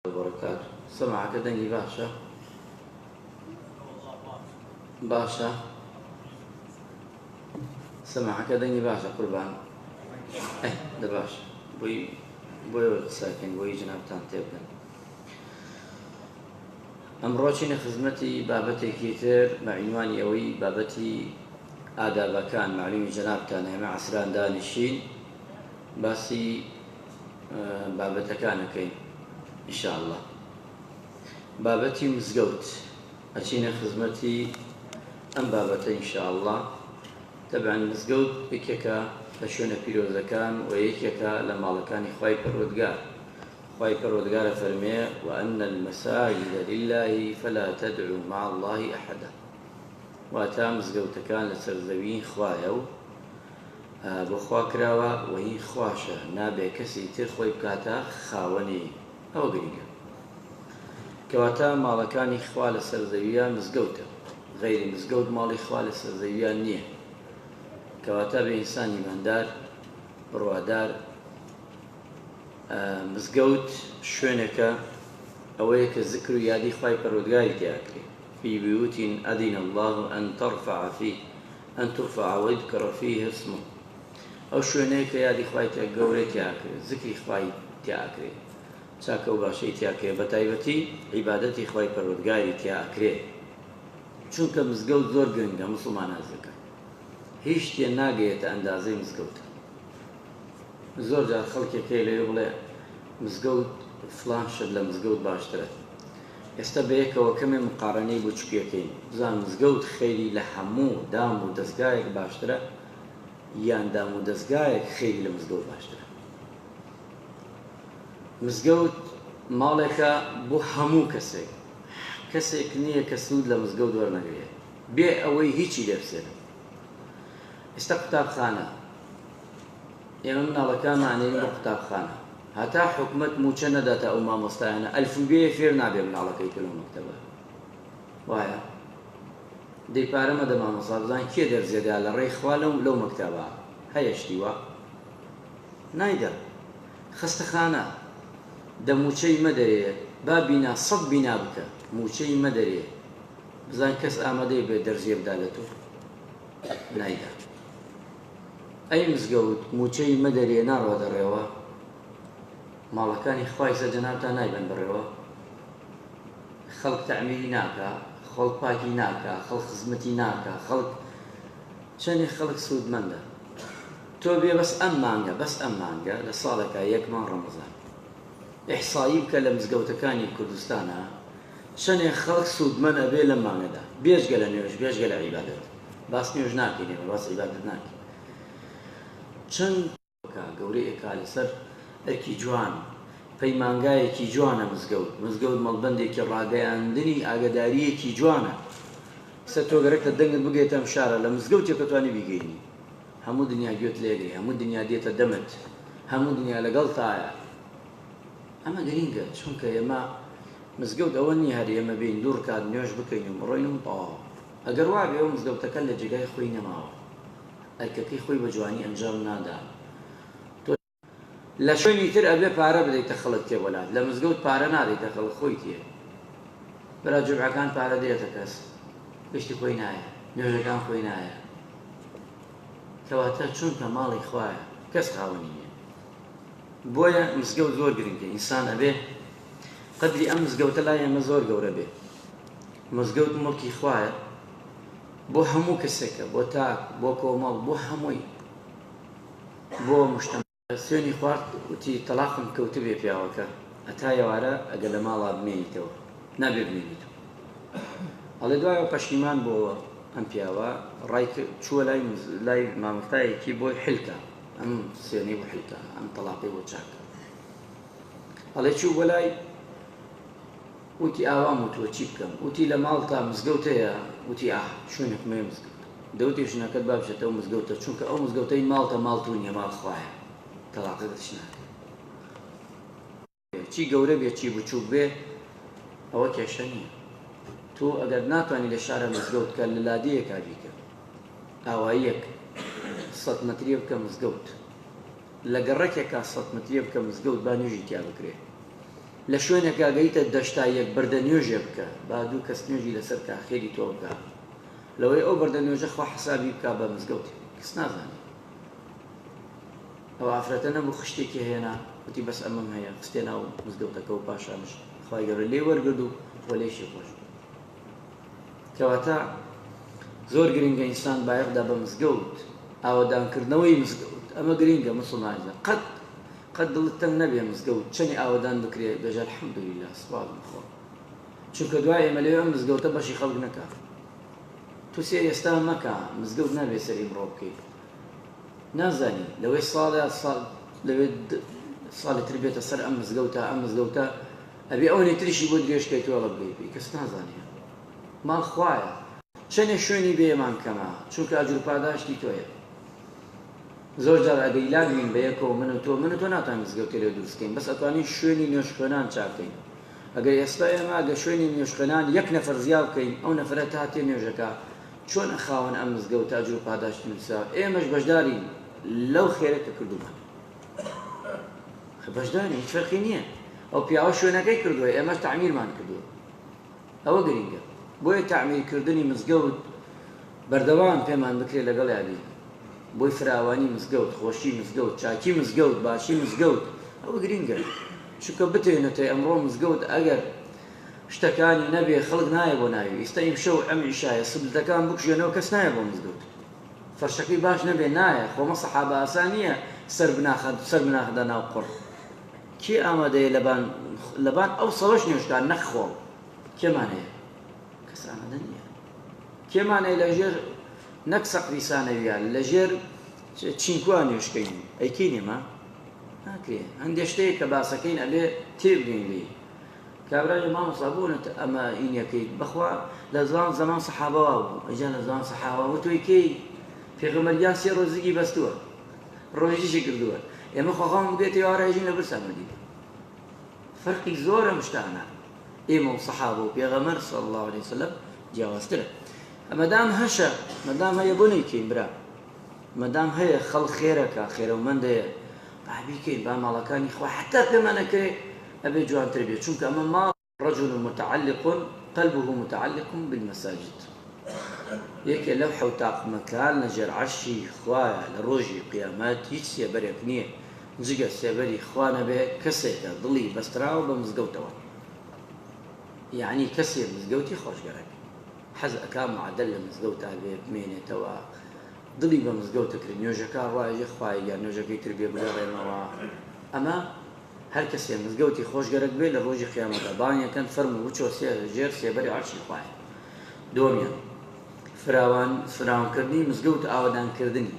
وبركاته. سمعك دني باشا باشا سمعك دني باشا قربان ده باشا بوي ساكن بوي جناب تانتيبن ئەمڕۆچینە خزمەتی بابەتێکی تر بە عنوانی ئەوەی بابەتی ئادابەکان معلومی جەنابتان هەمە عەسران دانیشین باسی بابەتەکانەکەین ئینشاءالله. بابەتی مزگەوت ئەچینە خزمەتی ئەم بابەتە ئینشاءالله. تەبعاً مزگەوت یەکێکە لە شوێنە پیرۆزەکان و یەکێکە لە ماڵەکانی خوای پەروەردگار. خوای پەروەردگارە فەرمێ وأن المساجد لله فلا تدعوا مع الله أحدا. واتە مزگەوتەکان لە سەرزەوی خوایە و بۆ خوا کراوە و هی خواشە، نابێ کەسی تر خۆی بکاتە خاوەنی. ئەوە گرنگە کەواتە ماڵەکانی خوا لە سەرزەویە مزگەوتە، غەیری مزگەوت ماڵی خوا لە سەرزەویە نییە. کەواتە بە ئینسانی ایماندار بڕوادار مزگەوت شوێنێکە ئەوەیە کە ذکر و یادی خوای پەروەردگاری تیاکرێ. في بيوت أذن الله أن ترفع ويذكر فيه اسمه. ئەو شوێنەیە کە یادی خوای گەورەی تیاکرێ، ذکری خوای تیاکرێ، چاکە و باشەی تیاکرێ، بە تایبەتی عیبادەتی خوای پەروەردگاری تیاکرێ. چونکە مزگەوت زۆر گرنگە موسڵمان ئازەکە، هیچ شتێ ناگەیەتە ئەندازەی مزگەوت. زۆر جار خەڵکێکی لێ بڵێ مزگەوت فڵان شت لە مزگەوت باشترە. ئێستا بەیەکەوە کەمێ مقارنەی بۆ چکیەکەین بزان مزگەوت خەیری لە هەموو دام و دەستگایەک باشترە یان دام و دەستگایەک خەیری لە مزگەوت باشترە. مزگەوت ماڵێکە بۆ هەموو کەسێک نییە کە سوود لە مزگەوت وەرنەگرێت بێ ئەوەی هیچی لێ بسێنێت. ئێستا قوتابخانە، ئێمە مناڵەکانمانێن بۆ قوتابخانە، هەتا حکومەت موچە نەداتە ئەو مامۆستایانە ئەلفوبێ فێر نابێ مناڵەکەی کە لەو مەکتەبە. وایە دەی پارە مەدە مامۆستا بزانین کێ دەرزێدا لە ڕێی خوا لەو مەکتەبە هەیە شتی وە نایدا. خەستەخانە دە موچەی مەدەرێ با بینا سەد بینا بکە موچەی مەدەرێ بزان کەس ئامادەی بێ دەرزێ بدا لە تۆ نایدا. ئەی مزگەوت موچەی مەدەرێ ناڕوا دەڕێەوە، ماڵەکانی خوای سە جەنابتان نایبەن بڕێەوە، خەڵک تەعمیری ناکە، خەڵک پاکی ناکە، خەڵک خزمەتی ناکە، خەڵک چەندێک خەڵک سوودمەندە. تۆ بێ بەس ئەم مانگە لە ساڵێکە یەک مانگ ڕەمەزان ئیحسایی بکە لە مزگەوتەکانی کوردستانە چەندێک خەڵک سوودمەند ئەبێ لەم مانگەدا، بێژگە لە نوێژ بێژگە لە عیبادەت. باس نوێژ ناکەین، باس عیبادەت ناکەین. چەند گەورەیەکە لەسەر ئەرکی جوان، پەیمانگایەکی جوانە مزگەوت مەڵبەندێکی ڕاگەیاندنی ئاگاداریەکی جوانە. سە تۆ گەرەکە دەنگت بگێتە ئەم شارە لە مزگەوتێکە توانی بیگەینی، هەموو دنیا گوێت لێگری، هەموو دنیا دێتە دەمت، هەموو دنیا لەگەڵتایە. ئەمە گرینگە چونکە ئێمە مزگەوت ئەوە نیە هەر ئێمە بین دوور کات نوێژ بکەین و بڕۆین و تەواو. ئەگەر وا بێ ئەو مزگەوتەکە لە جێگای خۆی نەماوە، ئەرکەکەی خۆی بە جوانی ئەنجام نادا، لە شوێنی تر ئەبێ پارە بدەیتە خەڵک تێوەلات، لە مزگەوت پارە نادەیتە خەڵک خۆی تێ. بەرا جومعەکان پارە دێتە کەس، گشتی خۆی نایە، نوێژەکان خۆی نایە. کەواتە چونکە ماڵی خوایە کەس خاوەنی نییە. بۆیە مزگەوت زۆر گرنگە. ئینسان ئەبێ قەدری ئەم مزگەوتە لای ئێمە زۆر گەورە بێ. مزگەوت مڵکی خوایە بۆ هەموو کەسێکە، بۆ تاک، بۆ کۆمەڵ، بۆ هەمووی، بۆ مشتەمە. سوێنی خوارد وتی تەلاقم کەوتە بێ پیاوەکە هەتا ئێوارە ئەگەر لە ماڵا بمێنیتەوە نابێ بمێنیتەوە. ئەڵێ دوایەوە پەشیمان بۆەوە ئەم پیاوە ڕای چووە لای مامۆستایەکی بۆی حیلکە، ئەم سوێنەی بۆ حیلکە، ئەم تەلاقی بۆ چاکە. ئەڵێ چوو بۆ لای وتی ئاوام وتووە چی بکەم، وتی لە ماڵ تا مزگەوت هەیە، وتی شوێنێک مێ مزگەوت دەوتی ژنەکەت با بچێتەوە مزگەوتە، چونکە ئەو مزگەوتەی ماڵتە ماڵتو نیە، ماڵ خوایە، تەلاقی دەست ناکە. چی گەورە بێ چی بچووک بێ ئەوە کێشە نییە. تۆ ئەگەر ناتوانانی لە شارە مزگەوت کە لە لادەیەکا بیکە، ئاواییەک 100 مەتریە بکە مزگەوت، لە گەڕەکێکا 100 مەتریە بکە مزگەوت با نوێژی تیا بکرێ. لە شوێنێکا گەیتە دەشتا یەک بەردە نوێژێ بکە با دوو کەس نوێژی لەسەر کا خێری تۆ بکە لەوەی ئەو بەردە نوێژە خوا حسابی بکە بە مزگەوتی کەس نازانێت ئەو ئافرەتە نەبوو خشتێکی هێنا وتی بەس ئەمەم هەیە خستێ ناو مزگەوتەکە و پاشانش خوای گەورە لێ وەرگرت و بۆ لێشی خۆش کەواتە زۆر گرنگە ئینسان بایەخدا بە مزگەوت ئاوەدانکردنەوەی مزگەوت ئەمە گرنگە مسلمانە قەت دڵت تەنگ نەبێ مزگەوت چەنی ئاوەدان بکرێ بێژە الحەمدولیلا سوپاس بخۆ چونکە دوای ئێمە لێ ئەم مزگەوتە بەشی خەڵک نەکا تو سێر ئێستا مەکە مزگەوت نابێ سەری بڕۆ بکەیت نازانی لەوەی لەوێ ساڵی تر بێتە سەر ئەم مزگەوتە ئەبێ ئەوەی تریشی بۆ درێژکەی تۆڵە بگەی پێی کەس نازانێ ماڵ خوایە چەندێک شوێنی بێمان کەمە چونکە ئاجور پاداشتی تۆیە زۆر جار ئەگەی لاگرین بە یەکەوە من و تۆ ناتوانین مزگەوتی لێ دروستکەین بەس ئەتوانین شوێنی نوێژخوێنان چاکەین ئەگەر ئێستا ئێمە ئەگە شوێنی نوێژخوێنان یەک نەفەر زیاد بکەین ئەو نەفرە تا هاتێ نوێژەکە چۆن خاوەن ئەم مزگەوتە ئاجور پاداشتی نووسا ئێمەش بەشدارین لەو خێرەکە کردومان بەشداری هیچ فەرقی نییە ئەو پیاوە شوێنەکەی کردووە ئێمەش تعمیرمان کردووە ئەوە گرنگە بۆیە تعمیرکردنی مزگەوت بەردەوام پێمان بکرێت لەگەڵ یابی بۆی فراوانی مزگەوت خۆشی مزگەوت چاکی مزگەوت باشی مزگەوت ئەوە گرنگە چونکە بتێنێتە ئەمڕۆ مزگەوت ئەگەر شتەکانی نەبێ خەڵک نایە بۆ ناوی ئێستا ئیم شەو ئەم ئیشایە سبلتەکان بکشێنەوە کەس نایە بۆ مزگەوت فەرشەکەی باش نەبێ نایە خۆمە سەحابە ئاسان نییە سەر بناخدا ناو قڕ کێ ئامادەیە لەبان ئەو سەوەش نوێژکان نەخۆڵ کێمان هەیە کەس ئامادە نییە کێمان هەیە لەژێر نەک سەقری سانەویان لەژێر چینکوان نوێژکەین ئەیکەی نێمە ناکرێ هەندێک شتەیە کە باسەکەین ئەبێ تێبگەین لێ کابرای مامۆستا بوونێت ئەمە ئینەکەیت بەخوا لە زمان سەحابەوا بوو ئەجا لە زمان سەحابە وتۆی کەی پێغەمبەریان سێ ڕۆژێکی بەستووە ڕۆژیشی کردووە ئێمە خۆخۆم بگێت ێوارەژین لە برسا مەدینە فەرقی زۆرە مشتانە ئێمە و سەحابە و پێغەمبەر صلی الله عليه وسلم جیاوازترە مەدام هەشە مەدام هەیە بۆ نەیکەین برا مەدام هەیە خەڵک خێرەکە خێرەومەندەیە با بیکەین با ماڵەکانی خوا حتا پێمان نەکرێ ئەبێ جوانتر بێت چونکە ئەمە ماڵ رجل متعلق قلبه متعلق بالمساجد یەکێ لەو حەوتاق مەکان لەژێر عەرشی خوایە لە ڕۆژی قیامەت هیچ سێبەرێک نییە جگە سێبەری خوا نەبێ کەسێکە دڵی بەستراوە بە مزگەوتەوە یعنی کەسێ مزگەوتی خۆشگەرەک حەز ئەکا معدەل لە مزگەوتا بێ بمێنێتەوە دڵی بە مزگەوتە کرد نوێژەکە ڕایژە خوای یان نوێژەکەی تر بێ بگەڕێنەوە ئەمە هەر کەسێ مزگەوتی خۆشگەرەک بێ لە ڕۆژی قیامەتە بانیەکەن فەرموو بچۆ ژێر سێبەری عەرشی خوایە دووەمیان فراوانکردنی مزگەوت ئاوەدانکردنی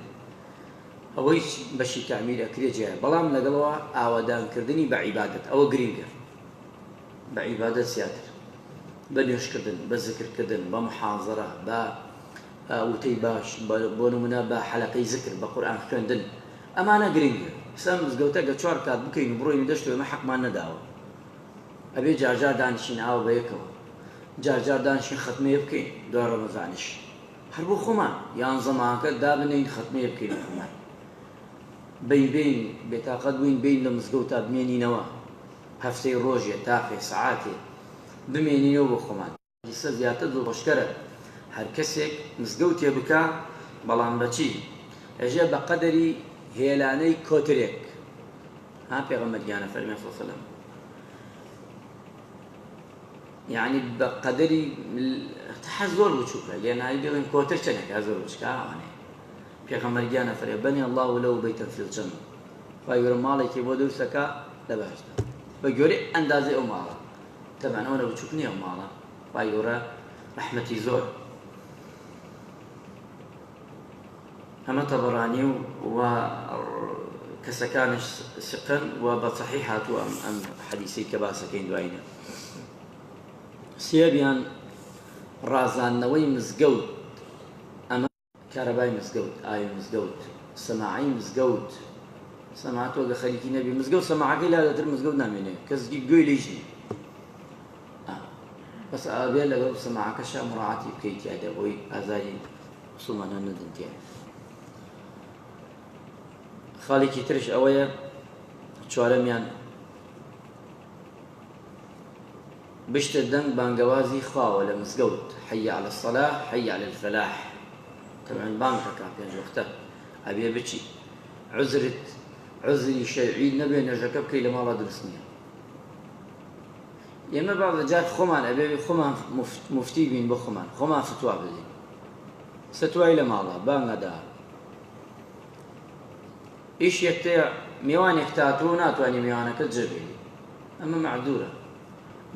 ئەوەی بەشی تعمیر ئەکرێ جێە بەڵام لەگەڵەوە ئاوەدانکردنی بە عیبادەت ئەوە گرینگە بە عیبادەت زیاتر بە نوێژکردن بە زکرکردن بە محاضەرە بە وتەی باش بۆ نمونە بە حەلەقەی زکر بە قورئان خوێندن ئەمانە گرینگە ئێستا مزگەوتە گە 4 کات بکەین و بڕۆین دەشت ئێمە حەقمان نەداوە ئەبێ جارجار دانیشین ئاو بە یەکەوە جارجار دانیشین ختمەیە بکەین دوای ڕەمەزانیش هەر بۆ خۆمان یان زەمانکە دابنین ختمەیە بکەین خۆمان بین بێتاقەت بووین بین لە مزگەوتا بمێنینەوە هەفتەی ڕۆژێ تاقێ سەعاتێ بمێنینەوە بۆ خۆمان دیسە زیاتر دڵخۆشکەرە هەر کەسێک مزگەوتێ بکە بەڵام بەچی ئەژێ بە قەدەری هێلانەی کۆترێک ها پێغەمبەریانە فەرمێ صلی الله علیه وسلم یعنی بە قەدەری حەز زۆر بچووکە لێنایی بڵێن کۆتر چەندێکە زۆر بچکە ئەوانەیە پێغەمبەریانە فەرمێ بەنی الله له بەیتەن فی الجەنە خوای گەورە ماڵێکی بۆ دروستەکە لە بەهەشتا بە گوێرەی ئەندازەی ئەو ماڵە تەبەن ئەوە بچووک نییە ئەو ماڵە خوای گەورە ڕەحمەتی زۆر ئەمە تەبەرانی و کەسەکانش سقن و بە صەحیح هاتووە ئەم حەدیثەی کە باسەکەین دوایینە سێبیان ڕازاندنەوەی مزگەوت ئەمە کارەبای مزگەوت ئاوی مزگەوت سەماعی مزگەوت سەماعەت وەگە خەریکی نەبی مزگەوت سەماعەکەی لادەتر مزگەوت نامێنێ کەسکی گوێی لێیش نییە بەس ئابێ لەگەڵ سەماعەکەشە مڕاعەتی بکەیت تیایدا بۆی ئازاری مسڵمانان نەدەن تیایە خاڵێکی ترش ئەوەیە چوارەمیان بشتە دەنگ بانگەوازی خواوە لە مزگەوت حەی عەلە الصەلاح حەی عەلە الفەلاح تەمەن بانگ دەکا پێنج وەختە ئەبێ بچی عوزری شەرعی نەبێ نوێژەکە بکەی لە ماڵا دروست نییە ئێمە بەڵێ جار خۆمان ئەبێ خۆمان مفتی بین بۆ خۆمان فتوا بدەین ستوای لە ماڵە بانگەدا ئیش یەکتەیە میوانێک تاتوە ناتوانانی میوانەکە جێبێنی ئەمە معدورە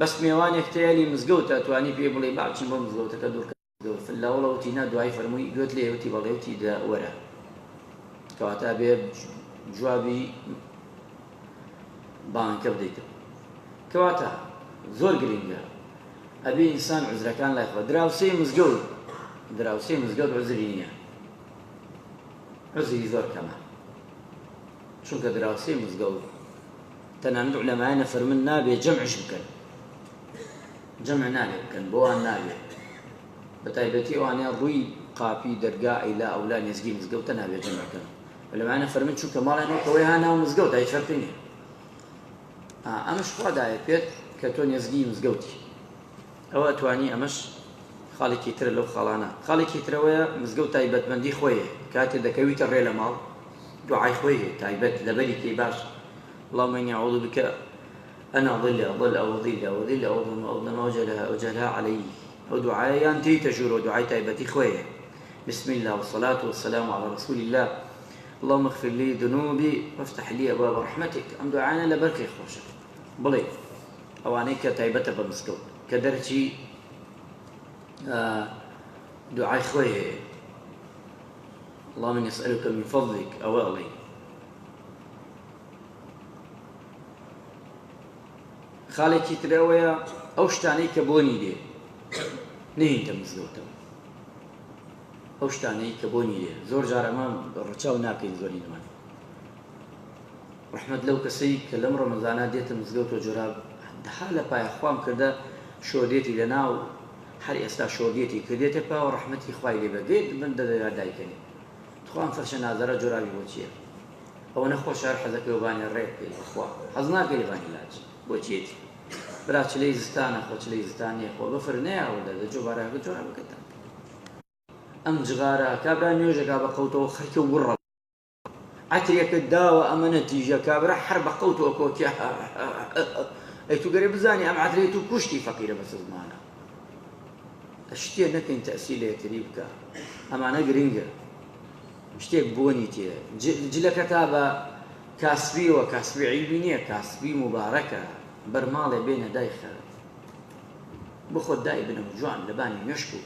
بەس میوانێک تێلی مزگەوت ئەتوانی پێ بڵێ باچین بۆ مزگەوتەکە دوورکە فلاوڵەوتی نا دوای فەرمووی گوێت لێوتی بەڵێوتی دا وەرە کەواتە بێ جوابی بانکە بدەیتەوە کەواتە زۆر گرنگە ئەبێ ئینسان عوزرەکان لای خۆ دراوسەی مزگەوت عوزری نییە عوزری زۆر کەمە چونکە دراوسەی مزگەوت تەنانەت عولەمایانە فەرمن نابێ جەمعش بکەن جەمع نابێ بکەن بۆوان نابێ بە تایبەتی ئەوانەیە ڕووی قاپی دەرگا ئەیلا ئەولا نێزگی مزگەوتە نابێ جەمعکەن عولەمایانە فەرمن چونکە ماڵێنەوەی ها ناو مزگەوت هیچ فەرقی نییە ئەمەش خوا دایە پێت کە تۆ نێزگی مزگەوتی ئەوە ئەتوانی ئەمەش خاڵێکی ترە لەو خاڵانە خاڵێکی ترەوەیە مزگەوت تایبەتمەندی خۆیە کاتێ دەکەویتە ڕێ لە ماڵ دوعای خۆی تایبەت لەبەری کەی باش اللهم إني أعوذ بك أن أضل أو أضل أو أظلم أو أجهلها علي ودعاء أنتي تجور ودعاء تايبتي خويه بسم الله والصلاة والسلام على رسول الله اللهم اغفر لي ذنوبي وافتح لي أبواب رحمتك أم دعانا لبركة خوشة بلي أوانيك تايبته بمسكوت كدرتي دعاء خويه اللهم إني أسألك من فضلك أو أغلي خاڵێکی ترەوەیە ئەو شتانەی کە بۆنی دێ نهێنتە مزگەوتەوە ئەو شتانەی کە بۆنی دێ زۆر جار ئەمە ڕەچاو ناکەین زۆری نمان ڕەحمەت لەو کەسەی کە لەم ڕەمەزانە دێتە مزگەوت و جۆرا دەها لە پایە خوام کردە شۆدێتی لە ناو هەر ئێستا شۆدێتی کردێتە پاوە ڕەحمەتی خوای لێ بەگێت من دەدەیا دایکەنی توخوام فەرشە نازەرە جۆراوی بۆ چییە ئەوە نەخۆش هەر حەزەکەی وبانێ ڕێک پێی بەخوا حەز ناکەی لێبانی لاج بۆچیێتی برا چلەی زستانە خۆ چلەی زستانیە خۆ بەفر نەیاوەدە دەجۆ بارەکە جۆرا بکەتە ئەم جغارە کابرا نوێژەکە بە قەوتەوە خەرکە وڕە عەترێکت داوە ئەمە نەتیجە کابرا هەر بە قەوتەوە کۆتیا ئەی تو گەرێ بزانی ئەم عەترێت و کوشتی فەقیرە بەس زمانە شتێ نەکەین تەئسیل لە یەکتری بکە ئەمانە گرنگە شتێک بۆنی تێ جلەکە تا بە کاسبیەوە کاسبی عیبی نییە کاسبی مبارەکە بەرماڵێ بێنە دای خەرت بخۆت دای بنەوە جوان لەبانی مێشک و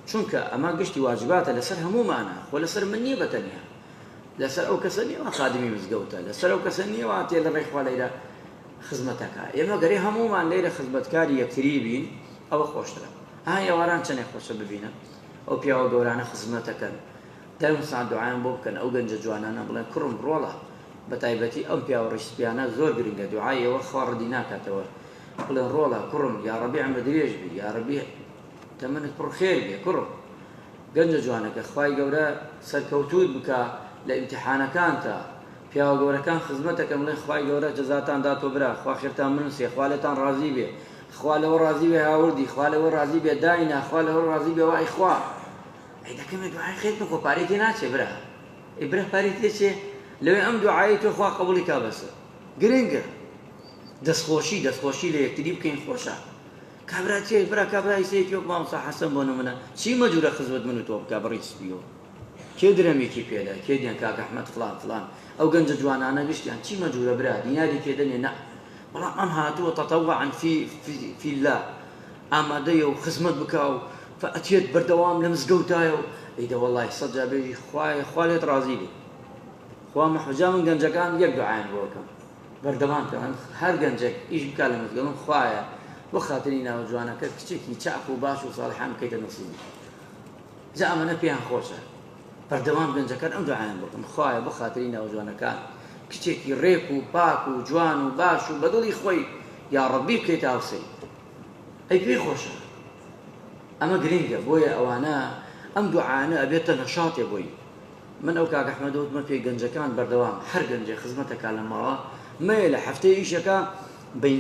چونکە ئەمە گشتی واجباتە لەسەر هەمومانە خۆ لەسەر من نییە بەتەنیا لەسەر ئەو کەسە نیەوە خادمی مزگەوتە لەسەر ئەو کەسە نیەوە تێ لە ڕێی خوا لەیرە خزمەتەکە ئێمە گەرەی هەمومان لێرە خزمەتکاری یەکتری بین ئەوە خۆشترە ئێواران چەندێک خۆشە ببینە ئەو پیاوە گەورانە خزمەتەکەن دەم ساعت دوعایان بۆ بکەن ئەو گەنجە جوانانە بڵێن کوڕم ڕۆڵە بە تایبەتی ئەم پیاوە ڕیشتیانە زۆر گرنگە دوعایەوە خوا ڕدی ناکاتەوە بڵێن ڕۆڵە کوڕم یا ڕەبی ئەمە درێژ بی یا ڕەبی تەمەنت پڕ خێر بێ کوڕم گەنجە جوانەکە خوای گەورە سەرکەوتوت بکە لە ئیمتیحانەکانتە پیاوە گەورەکان خزمەتەکەم بڵێن خوای گەورە جەزاتان داتۆ برا خوا خێرتان بنووسێ خوا لێتان ڕازی بێ خوا لەوە ڕازی بێ هاوردی خوا لەوە ڕازی بێ داینا خوا لەوە ڕازی بێ وای خوا ئەی دەکەمێ دوعای خێر بکۆ پارەی تێ ناچێ برا ئەی برا پارەی تێ چێ لەوێ ئەم دوعای تۆ خوا قبوڵی کا بەسە گرنگە دەستخۆشی لە یەکتری بکەین خۆشە کابرا چێ برا کابرا هیسەیەکی وەک مامۆستا حەسەن بۆ نمونە چی مەجوورە خزمەت من و تۆ بکا بەڕی سپیەوە کێ درەمێکی پێدا کێ دیان کاک ئەحمەد فڵان ئەو گەنجە جوانانە گشتیان چی مەجوورە برا دیناری کێ دەنێ نە بەڵام ئەم هاتووە تەتەوعاً فی الله ئامادەیە و خزمەت بکا و فەئەتێت بەردەوام لە مزگەوتایە و ئەیدە وەڵڵی سەد جار بێژی خوا لێت ڕازی بێ خوا مەحوجا من گەنجەکان یەک دوعایان بۆ بکەم بەردەوام کەن هەر گەنجێک ئیش بکا لە مزگەوتم خوایە بۆ خاتری ناوە جوانەکە کچێکی چاک و باش و ساڵحان بکەیتە نەسیبی جا ئەمەنە پێیان خۆشە بەردەوام گەنجەکان ئەم دوعایان بۆ بکەم خوایە بۆ خاتری ناوە جوانەکان کچێکی ڕێک و پاک و جوان و باش و بەدڵی خۆی یا ڕەبی بکەیتە هاوسەی ئەی پێی خۆشە ئەمە گرنگە بۆیە ئەوانە ئەم دوعانە ئەبێتە نەشاتێ بۆی من ئەو کاک ئەحمەد وتمە پێی گەنجەکان بەردەوام هەر گەنجێ خزمەتەکە لە ماڵە مەیە لە هەفتەی ئیشەکە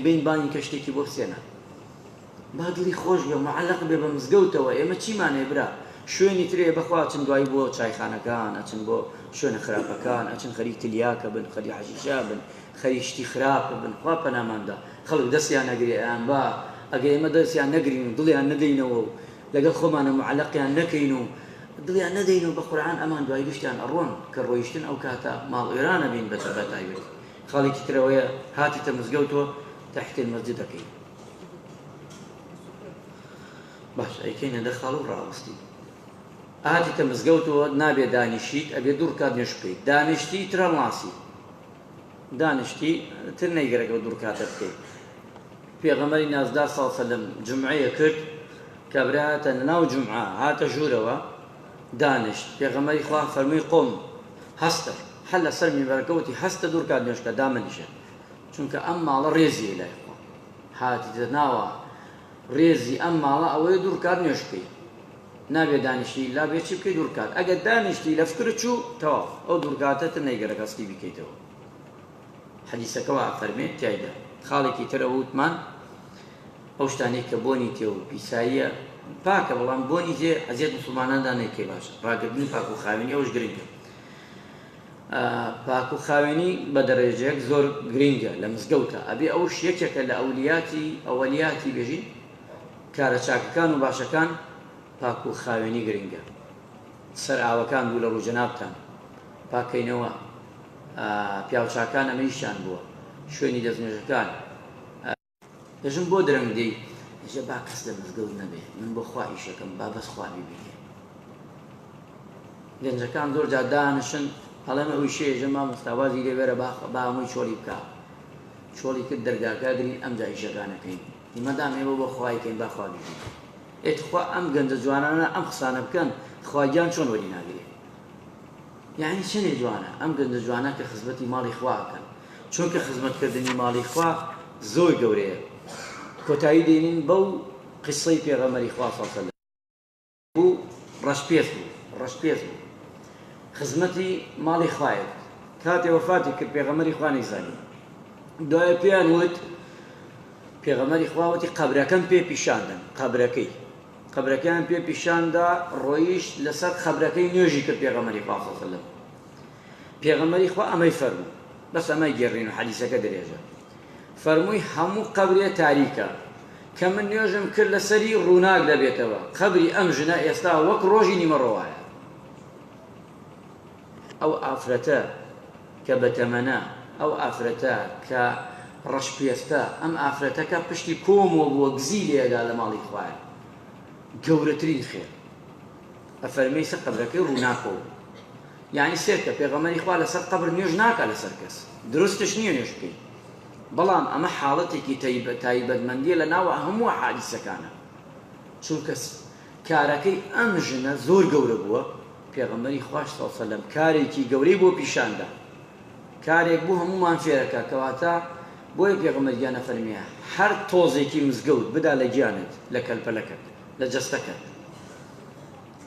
بین بانی کە شتێکی بۆ بسێنە با دڵی خۆش بێ معەلەق بێ بە مزگەوتەوە ئێمە چیمانێ برا شوێنی ترێ بەخوا چن دوایی بۆ چایخانەکان ئەچن بۆ شوێنە خراپەکان ئەچن خەریک تلیاکە بن خەری حەشیشا بن خەری شتی خراپە بن خوا پەناماندا خەڵک دەستیان نەگرێ ئەیان با ئەگەر ئێمە دەستیان نەگرین و دڵیان نەدەینەوە و لەگەڵ خۆمانە معەلەقیان نەکەین و دڵیان نەدەین و بە قورئان ئەمان دوای گشتیان ئەڕۆن کە ڕۆیشتن ئەو کاتە ماڵ ئێرانە بین بە تایبەت خەڵێکی ترەوەیە هاتیتە مزگەوتەوە تحت المەسجد دەکەین باش ئەیکەینە دەر خاڵ و ڕاوەستی هاتیتە مزگەوتەوە نابێ دانیشیت ئەبێ دوور کات نوێژ بکەیت دانیشتی ترە ماسی دانیشتی تر نەیگەرەکە دوور کاتە بکەیت پێغەمبەری نازدار سەڵ سەلەم جومعەیە کرد کە براتە ناو جومعە هاتە ژوورەوە دانیشت پێغەمبەری خوا فەرمووی قۆم هەستە هەر لەسەر میمبەرەکەوتی هەستە دوور کات نوێژکە دامەنیشە چونکە ئەم ماڵە ڕێزیە لای خوا هاتیتە ناوە ڕێزی ئەم ماڵە ئەوەیە دوور کات نوێژ بکەیت نابێ دانیشتی لا بێ چی بکەیت دوور کات ئەگەر دانیشتی لە فکر چوو تەواو ئەو دوور کاتە تر نەیگەرە هەستی بکەیتەوە حەدیسەکەەوە فەرمێت تایدا خاڵێکی ترە وتمان ئەو شتانەی کە بۆنی تێ و پیساییە پاکە بەڵام بۆنی تێ ئەزیەت مسلماناندا نەیکەی باشە ڕاگرتنی پاک و خاوێنی ئەوش گرنگە پاک و خاوێنی بە دەرەجەیەک زۆر گرنگە لە مزگەوتە ئەبێ ئەوش یەکێکە لە ئەولیاتی بێژین کارە چاکەکان و باشەکان پاک و خاوێنی گرنگە سەر ئاوەکان بوو لە ڕووجەنابتان پاکەینەوە پیاوچاکان ئەمەیشیان بووە شوێنی دەستنوێژەکان دەژم بۆ درەنگ دەی ژە با کەس لە مزگەوت نەبێ من بۆ خوا ئیشەکەم با بەس خوا بیبینێ گەنجەکان زۆر جا دانشن هەڵێمە ئەوی شێژە مامۆستاوازی لێوێرە با هەمووی چۆڵی بکە چۆڵی کرد دەرگاکەگرین ئەمجا ئیشەکانەکەین ئیمەدام ئێوە بۆ خوایکەین با خوا بیبینێ ئێتخوا ئەم گەنجە جوانانە ئەم قسانە بکەن خواگیان چۆن وەری ناگرێ یعنی چنێ جوانە ئەم گەنجە جوانە کە خزمەتی ماڵی خواکەن چونکە خزمەتکردنی ماڵی خوا زۆر گەورەیە کۆتایی دێنین بەو قسەی پێغەمبەری خوا صلی الله علیه و سلم بوو ڕەشپێس بوو خزمەتی ماڵی خوایە کاتێ وەفاتی کرد پێغەمبەری خوا نەیزانی دوایە پێیان وت پێغەمبەری خوا وتی قەبرەکەم پێ پیشاندن قەبرەکەیان پێ پیشاندا ڕۆیشت لەسەر قەبرەکەی نوێژی کرد پێغەمبەری خوا صلی الله علیه و سلم پێغەمبەری خوا ئەمەی فەرموو بەس ئەمەی گێڕین و حەدیسەکە درێژە فەرمووی هەموو قەبرێ تاریکە کە من نوێژم کرد لەسەری ڕووناک دەبێتەوە قەبری ئەم ژنە ئێستا وەک ڕۆژی نیمەڕۆوایە ئەو ئافرەتە کە بەتەمەنە ئەو ئافرەتە کە ڕەشپێستە ئەم ئافرەتەکە پشتی کۆمەوە بووە گزی لێدا لە ماڵی خوایە گەورەترین خێر ئەفەرمێی سەر قەبرەکەی ڕووناکەوە یعنی سێرکە پێغەمبەری خوا لەسەر قەبر نوێژ ناکات لەسەر کەس دروستش نییە نوێژ بکەین بەڵام ئەمە حاڵەتێکی تایبەتمەندیە لە ناوە هەموو حادیسەکانە چونکە کارەکەی ئەم ژنە زۆر گەورە بووە پێغەمبەری خوا صلی الله علیه و سلم کارێکی گەورەی بۆ پیشاندا کارێک بوو هەمومان فێرەکە کەواتە بۆیە پێغەمبەریانە فەرمیە هەر تۆزێکی مزگەوت بدا لە گیانت لە کەلپەلەکەت لە جەستەکەت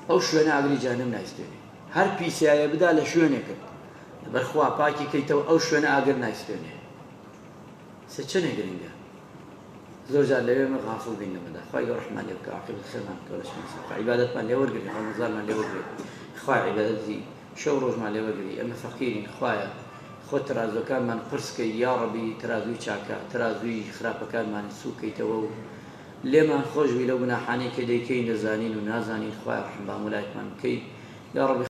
ئەو شوێنە ئاگری جەهەنەم نایستێنێ هەر پیسایە بدا لە شوێنێکت لەبەرخوا پاکی کەیتەوە ئەو شوێنە ئاگر نایستێنێ سێ چنێ گرنگە زۆر جار لەوێ من غافڵ بین لەمەدا خوای گەورە ڕەحمان لێ بکە عاقبەت خێرمان بکە لەشمان سەر عیبادەتمان لێ وەرگری ڕەمەزانمان لێ وەرگری خوای عیبادەتی شەو ڕۆژمان لێ وەرگری ئەمە فەقیرین خوایە خۆ ترازوەکانمان قرسکەی یا ڕەبی ترازووی چاکە ترازووی خراپەکانمان سووکەیتەوە و لێمان خۆشبی لەو گوناحانەی کە دەیکەین دەزانین و نازانین خوای ڕەحم بە هەموو لایەکمان بکەی یا ڕەبی